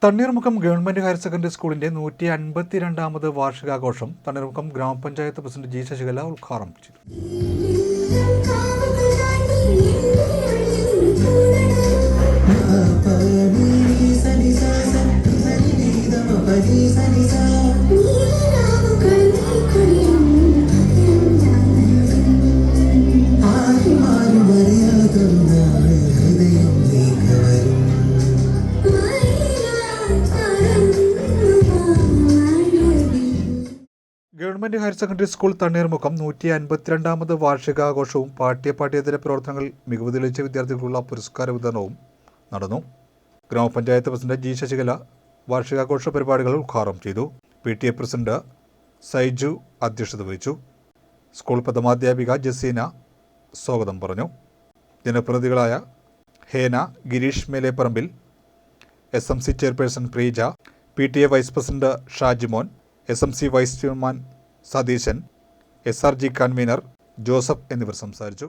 Thanneermukkom government higher secondary സ്കൂളിന്റെ 152ാമത് വാർഷികാഘോഷം തണ്ണീർമുക്കം ഗ്രാമപഞ്ചായത്ത് president G Sasikala ഉദ്ഘാടനം ചെയ്തു. Government higher secondary school Thanneermukkom 152ാമത് വാർഷികാഘോഷവും പാഠ്യേതര പ്രവർത്തനങ്ങളിൽ മികവ് തെളിയിച്ച വിദ്യാർത്ഥികൾക്കുള്ള പുരസ്കാര വിതരണവും നടന്നു. ഗ്രാമപഞ്ചായത്ത് പ്രസിഡന്റ് ജി ശശികല വാർഷികാഘോഷ പരിപാടികൾ ഉദ്ഘാടനം ചെയ്തു. PTA പ്രസിഡന്റ് സൈജു അധ്യക്ഷത വഹിച്ചു. സ്കൂൾ പ്രഥമാധ്യാപിക ജസീന സ്വാഗതം പറഞ്ഞു. ജനപ്രതിനിധികളായ Hena, Girish Meleparambil, SMC chairperson Preeja, PTA vice president Shajimon, SMC vice chairman Satheesan, SRG convener Joseph എന്നിവർ സംസാരിച്ചു.